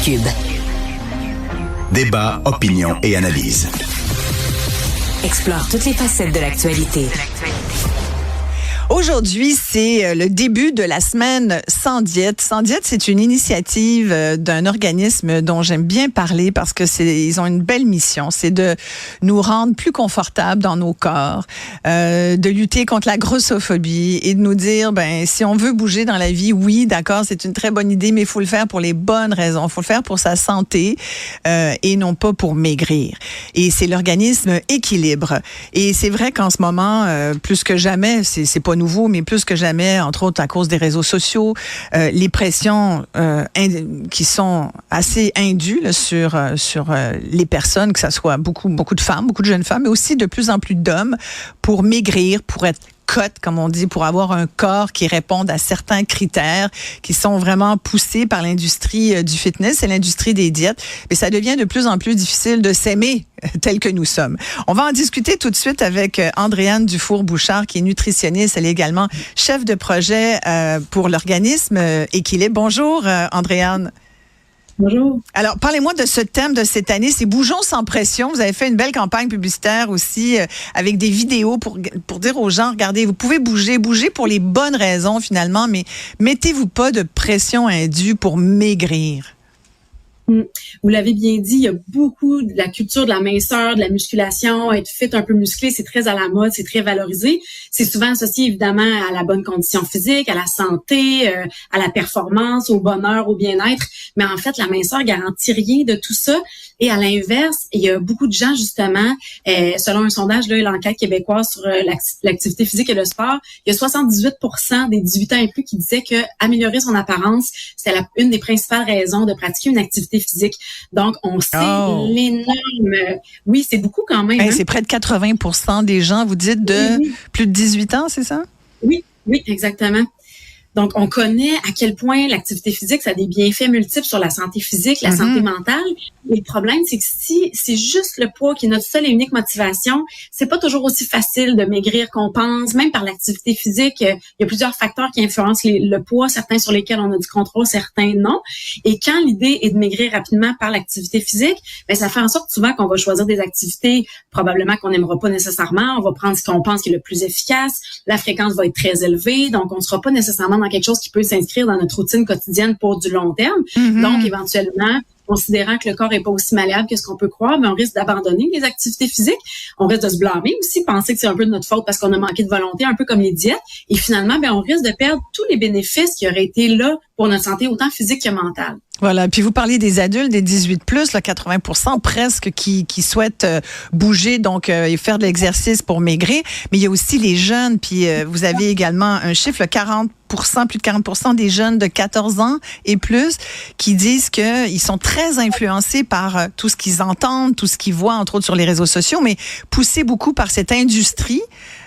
Cube. Débat, opinion et analyse. Explore toutes les facettes de l'actualité. Aujourd'hui, c'est le début de la semaine sans diète. Sans diète, c'est une initiative d'un organisme dont j'aime bien parler parce que ils ont une belle mission. C'est de nous rendre plus confortables dans nos corps, de lutter contre la grossophobie et de nous dire, si on veut bouger dans la vie, oui, d'accord, c'est une très bonne idée, mais il faut le faire pour les bonnes raisons. Il faut le faire pour sa santé et non pas pour maigrir. Et c'est l'organisme Équilibre. Et c'est vrai qu'en ce moment, plus que jamais, c'est pas nouveau, mais plus que jamais, entre autres à cause des réseaux sociaux, les pressions qui sont assez indues là, sur les personnes, que ça soit beaucoup de femmes, beaucoup de jeunes femmes, mais aussi de plus en plus d'hommes, pour maigrir, pour être comme on dit, pour avoir un corps qui réponde à certains critères qui sont vraiment poussés par l'industrie du fitness et l'industrie des diètes. Mais ça devient de plus en plus difficile de s'aimer tel que nous sommes. On va en discuter tout de suite avec Andréane Dufour-Bouchard, qui est nutritionniste. Elle est également chef de projet pour l'organisme Équilibre. Bonjour, Andréane. Bonjour. Alors, parlez-moi de ce thème de cette année, c'est Bougeons sans pression. Vous avez fait une belle campagne publicitaire aussi avec des vidéos pour dire aux gens, regardez, vous pouvez bouger pour les bonnes raisons finalement, mais mettez-vous pas de pression indue pour maigrir. Vous l'avez bien dit, il y a beaucoup de la culture de la minceur, de la musculation, être fit, un peu musclé, c'est très à la mode, c'est très valorisé. C'est souvent associé évidemment à la bonne condition physique, à la santé, à la performance, au bonheur, au bien-être. Mais en fait, la minceur garantit rien de tout ça. Et à l'inverse, il y a beaucoup de gens justement, selon un sondage, là, l'enquête québécoise sur l'activité physique et le sport, il y a 78% des 18 ans et plus qui disaient que améliorer son apparence, c'était une des principales raisons de pratiquer une activité physique. Donc, on sait l'énorme... Oui, c'est beaucoup quand même. C'est près de 80% des gens, vous dites, de plus de 18 ans, c'est ça? Oui, exactement. Donc, on connaît à quel point l'activité physique, ça a des bienfaits multiples sur la santé physique, la santé mentale. Et le problème, c'est que si c'est juste le poids qui est notre seule et unique motivation, c'est pas toujours aussi facile de maigrir qu'on pense. Même par l'activité physique, il y a plusieurs facteurs qui influencent le poids, certains sur lesquels on a du contrôle, certains non. Et quand l'idée est de maigrir rapidement par l'activité physique, ça fait en sorte souvent qu'on va choisir des activités probablement qu'on n'aimera pas nécessairement. On va prendre ce qu'on pense qui est le plus efficace. La fréquence va être très élevée, donc on sera pas nécessairement dans quelque chose qui peut s'inscrire dans notre routine quotidienne pour du long terme. Donc, éventuellement, considérant que le corps est pas aussi malléable que ce qu'on peut croire, mais on risque d'abandonner les activités physiques. On risque de se blâmer aussi, penser que c'est un peu de notre faute parce qu'on a manqué de volonté, un peu comme les diètes. Et finalement, on risque de perdre tous les bénéfices qui auraient été là pour notre santé, autant physique que mentale. Voilà. Puis vous parlez des adultes, des 18+, là, 80% presque qui souhaitent bouger, donc et faire de l'exercice pour maigrir. Mais il y a aussi les jeunes. Puis vous avez également un chiffre, plus de 40% des jeunes de 14 ans et plus qui disent qu'ils sont très influencés par tout ce qu'ils entendent, tout ce qu'ils voient, entre autres sur les réseaux sociaux, mais poussés beaucoup par cette industrie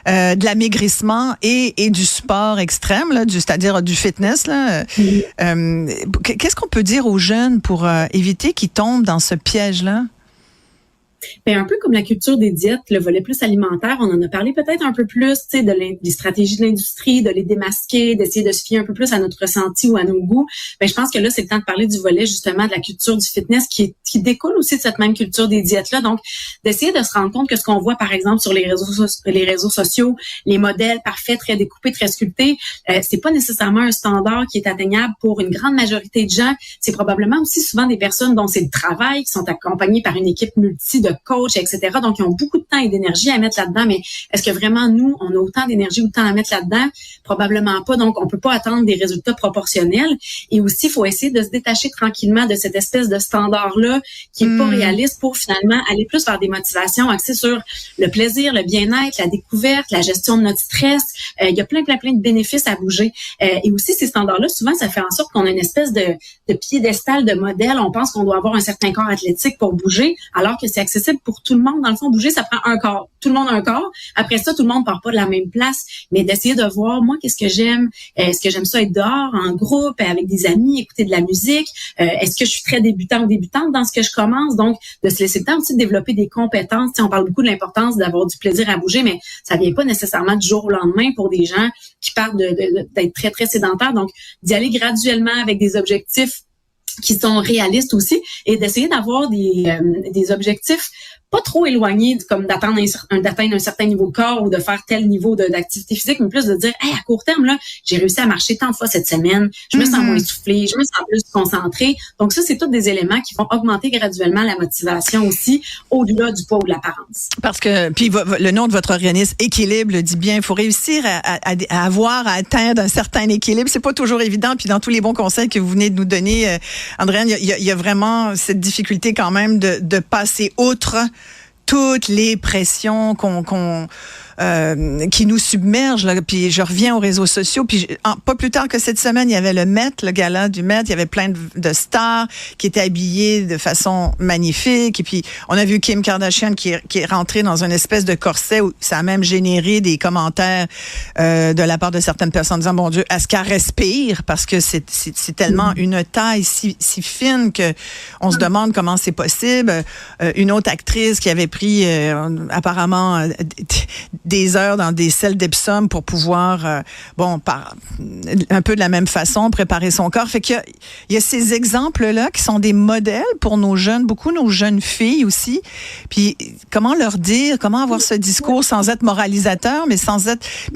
de l'amaigrissement et du sport extrême, là, c'est-à-dire du fitness. Là. Qu'est-ce qu'on peut dire aux jeunes pour éviter qu'ils tombent dans ce piège-là? Un peu comme la culture des diètes, le volet plus alimentaire, on en a parlé peut-être un peu plus, des stratégies de l'industrie, de les démasquer, d'essayer de se fier un peu plus à notre ressenti ou à nos goûts. Je pense que là, c'est le temps de parler du volet justement de la culture du fitness qui découle aussi de cette même culture des diètes-là. Donc, d'essayer de se rendre compte que ce qu'on voit, par exemple, sur les réseaux sociaux, les modèles parfaits, très découpés, très sculptés, c'est pas nécessairement un standard qui est atteignable pour une grande majorité de gens. C'est probablement aussi souvent des personnes dont c'est le travail, qui sont accompagnées par une équipe multi de coach, etc. Donc, ils ont beaucoup de temps et d'énergie à mettre là-dedans. Mais est-ce que vraiment, nous, on a autant d'énergie ou de temps à mettre là-dedans? Probablement pas. Donc, on peut pas attendre des résultats proportionnels. Et aussi, il faut essayer de se détacher tranquillement de cette espèce de standard-là qui est pas réaliste pour finalement aller plus vers des motivations axées sur le plaisir, le bien-être, la découverte, la gestion de notre stress. Il y a plein de bénéfices à bouger. Et aussi, ces standards-là, souvent, ça fait en sorte qu'on a une espèce de piédestal de modèle. On pense qu'on doit avoir un certain corps athlétique pour bouger, alors que c'est accessible pour tout le monde. Dans le fond, bouger, ça prend un corps. Tout le monde a un corps. Après ça, tout le monde part pas de la même place. Mais d'essayer de voir, moi, qu'est-ce que j'aime? Est-ce que j'aime ça être dehors, en groupe, avec des amis, écouter de la musique? Est-ce que je suis très débutant ou débutante dans ce que je commence? Donc, de se laisser le temps aussi de développer des compétences. On parle beaucoup de l'importance d'avoir du plaisir à bouger, mais ça vient pas nécessairement du jour au lendemain pour des gens qui partent d'être très, très sédentaires. Donc, d'y aller graduellement avec des objectifs qui sont réalistes aussi, et d'essayer d'avoir des objectifs pas trop éloignés, comme d'atteindre un certain niveau de corps ou de faire tel niveau d'activité physique, mais plus de dire, hey, à court terme, là, j'ai réussi à marcher tant de fois cette semaine, je me sens moins essoufflée, je me sens plus concentrée. Donc ça, c'est tous des éléments qui vont augmenter graduellement la motivation aussi, au-delà du poids ou de l'apparence. Parce que, puis le nom de votre organisme, Équilibre, le dit bien, il faut réussir à atteindre un certain équilibre. C'est pas toujours évident, puis dans tous les bons conseils que vous venez de nous donner, Andréane, il y a vraiment cette difficulté quand même de passer outre toutes les pressions qui nous submergent, là. Puis je reviens aux réseaux sociaux, puis pas plus tard que cette semaine, il y avait le gala du Met, il y avait plein de stars qui étaient habillées de façon magnifique, et puis on a vu Kim Kardashian qui est rentrée dans une espèce de corset où ça a même généré des commentaires de la part de certaines personnes disant, bon Dieu, est-ce qu'elle respire? Parce que c'est tellement une taille si fine que on se demande comment c'est possible. Une autre actrice qui avait pris apparemment des heures dans des selles d'Epsom pour pouvoir, un peu de la même façon, préparer son corps. Fait qu'il y a ces exemples-là qui sont des modèles pour nos jeunes, beaucoup nos jeunes filles aussi. Puis comment avoir ce discours sans être moralisateur, mais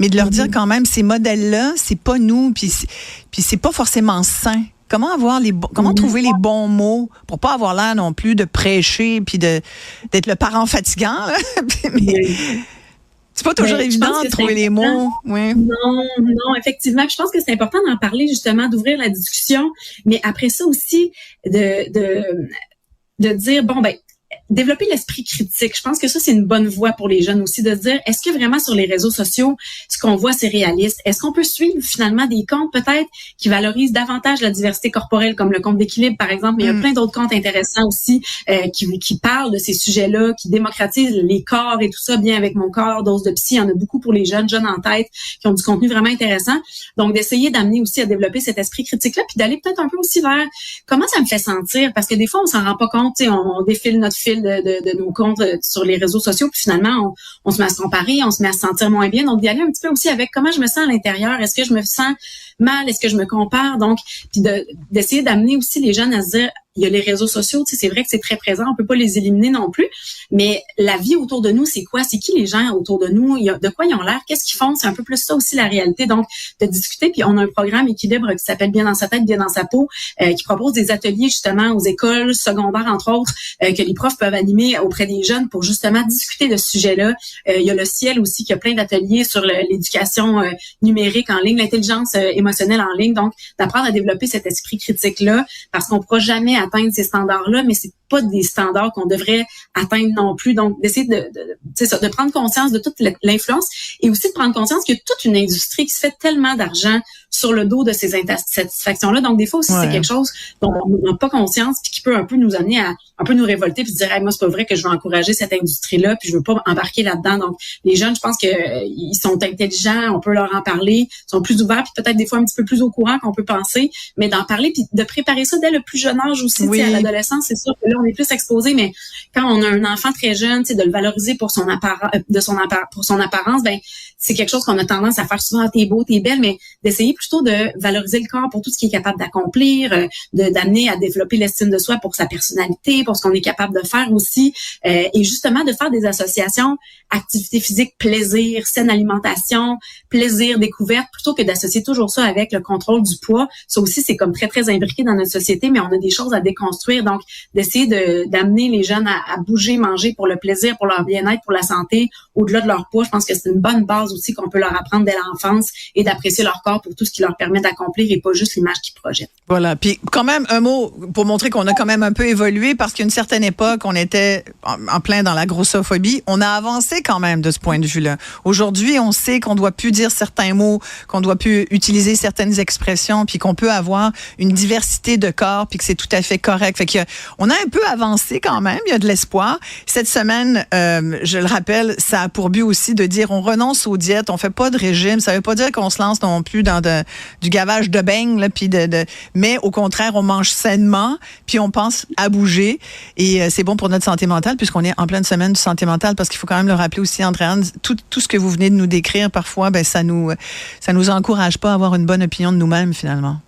de leur dire quand même, ces modèles-là, c'est pas nous, puis c'est pas forcément sain. Comment trouver les bons mots pour pas avoir l'air non plus de prêcher puis d'être le parent fatigant, là. C'est pas toujours évident de trouver les mots. Oui. Non, effectivement. Je pense que c'est important d'en parler, justement, d'ouvrir la discussion. Mais après ça aussi, de dire, développer l'esprit critique. Je pense que ça, c'est une bonne voie pour les jeunes aussi, de se dire, est-ce que vraiment sur les réseaux sociaux, ce qu'on voit, c'est réaliste? Est-ce qu'on peut suivre finalement des comptes peut-être qui valorisent davantage la diversité corporelle, comme le compte d'Équilibre, par exemple, mais il y a plein d'autres comptes intéressants aussi qui parlent de ces sujets-là, qui démocratisent les corps et tout ça, bien avec mon corps, dose de psy. Il y en a beaucoup pour les jeunes en tête, qui ont du contenu vraiment intéressant. Donc, d'essayer d'amener aussi à développer cet esprit critique-là, puis d'aller peut-être un peu aussi vers comment ça me fait sentir, parce que des fois, on s'en rend pas compte, on défile notre fil de nos comptes sur les réseaux sociaux, puis finalement, on se met à se comparer, on se met à se sentir moins bien. Donc, d'y aller un petit peu aussi avec comment je me sens à l'intérieur. Est-ce que je me sens mal? Est-ce que je me compare? Donc, puis d'essayer d'amener aussi les jeunes à se dire, il y a les réseaux sociaux, c'est vrai que c'est très présent, on peut pas les éliminer non plus, mais la vie autour de nous, c'est quoi? C'est qui les gens autour de nous? De quoi ils ont l'air? Qu'est-ce qu'ils font? C'est un peu plus ça aussi la réalité. Donc, de discuter, puis on a un programme Équilibre qui s'appelle Bien dans sa tête, bien dans sa peau, qui propose des ateliers justement aux écoles secondaires, entre autres, que les profs peuvent animer auprès des jeunes pour justement discuter de ce sujet-là. Il y a le Ciel aussi qui a plein d'ateliers sur l'éducation numérique en ligne, l'intelligence émotionnelle en ligne, donc d'apprendre à développer cet esprit critique-là, parce qu'on pourra jamais atteindre ces standards-là, mais c'est pas des standards qu'on devrait atteindre non plus. Donc, d'essayer de prendre conscience de toute l'influence et aussi de prendre conscience qu'il y a toute une industrie qui se fait tellement d'argent sur le dos de ces insatisfactions-là. Donc, des fois aussi, c'est quelque chose dont on n'a pas conscience puis qui peut un peu nous amener à un peu nous révolter puis se dire, hey, moi, c'est pas vrai que je veux encourager cette industrie-là puis je veux pas embarquer là-dedans. Donc, les jeunes, je pense que ils sont intelligents, on peut leur en parler, ils sont plus ouverts puis peut-être des fois un petit peu plus au courant qu'on peut penser, mais d'en parler puis de préparer ça dès le plus jeune âge aussi, à l'adolescence, c'est sûr que là, on est plus exposé, mais quand on a un enfant très jeune, de le valoriser pour son apparence, c'est quelque chose qu'on a tendance à faire souvent, t'es beau, t'es belle, mais d'essayer plutôt de valoriser le corps pour tout ce qu'il est capable d'accomplir, d'amener à développer l'estime de soi pour sa personnalité, pour ce qu'on est capable de faire aussi, et justement de faire des associations, activité physique, plaisir, saine alimentation, plaisir, découverte, plutôt que d'associer toujours ça avec le contrôle du poids. Ça aussi, c'est comme très, très imbriqué dans notre société, mais on a des choses à déconstruire. Donc, d'essayer d'amener les jeunes à bouger, manger pour le plaisir, pour leur bien-être, pour la santé, au-delà de leur poids. Je pense que c'est une bonne base aussi qu'on peut leur apprendre dès l'enfance et d'apprécier leur corps pour tout ce qui leur permet d'accomplir et pas juste l'image qu'ils projettent. Voilà. Puis quand même, un mot pour montrer qu'on a quand même un peu évolué, parce qu'à une certaine époque, on était en plein dans la grossophobie. On a avancé quand même de ce point de vue-là. Aujourd'hui, on sait qu'on doit plus dire certains mots, qu'on doit plus utiliser certaines expressions, puis qu'on peut avoir une diversité de corps, puis que c'est tout à fait correct. Fait que on a un peu avancé quand même, il y a de l'espoir. Cette semaine, je le rappelle, ça a pour but aussi de dire on renonce aux diètes, on fait pas de régime. Ça veut pas dire qu'on se lance non plus dans du gavage de beignes, là, puis mais au contraire, on mange sainement, puis on pense à bouger. Et c'est bon pour notre santé mentale, puisqu'on est en pleine semaine de santé mentale, parce qu'il faut quand même le rappeler aussi, Andréane, tout ce que vous venez de nous décrire, parfois, ça nous encourage pas à avoir une bonne opinion de nous-mêmes, finalement.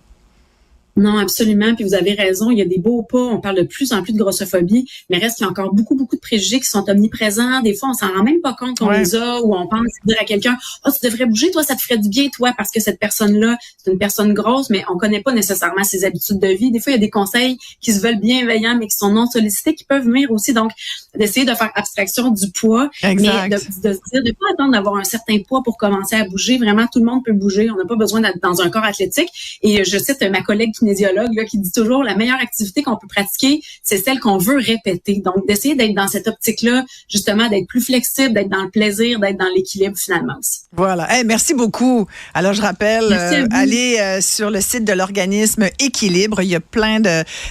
Non, absolument. Puis vous avez raison, il y a des beaux pas. On parle de plus en plus de grossophobie, mais reste qu'il y a encore beaucoup de préjugés qui sont omniprésents. Des fois, on s'en rend même pas compte qu'on les a, ou on pense dire à quelqu'un, « Oh, tu devrais bouger, toi, ça te ferait du bien, toi, parce que cette personne-là, c'est une personne grosse, mais on connaît pas nécessairement ses habitudes de vie. » Des fois, il y a des conseils qui se veulent bienveillants, mais qui sont non sollicités, qui peuvent venir aussi. Donc, d'essayer de faire abstraction du poids, exact. mais de se dire, de pas attendre d'avoir un certain poids pour commencer à bouger. Vraiment, tout le monde peut bouger. On n'a pas besoin d'être dans un corps athlétique. Et je cite ma collègue kinésiologue là, qui dit toujours la meilleure activité qu'on peut pratiquer, c'est celle qu'on veut répéter. Donc, d'essayer d'être dans cette optique-là, justement, d'être plus flexible, d'être dans le plaisir, d'être dans l'équilibre finalement aussi. Voilà. Hey, merci beaucoup. Alors, je rappelle, allez sur le site de l'organisme Équilibre. Il y a plein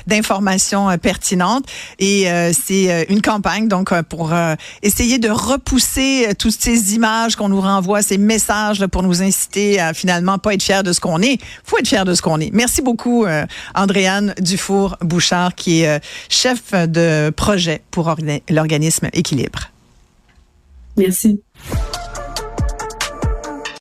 d'informations pertinentes et c'est une campagne donc pour essayer de repousser toutes ces images qu'on nous renvoie, ces messages là, pour nous inciter à finalement pas être fiers de ce qu'on est. Faut être fiers de ce qu'on est. Merci beaucoup, Andréane Dufour-Bouchard, qui est chef de projet pour l'organisme Équilibre. Merci.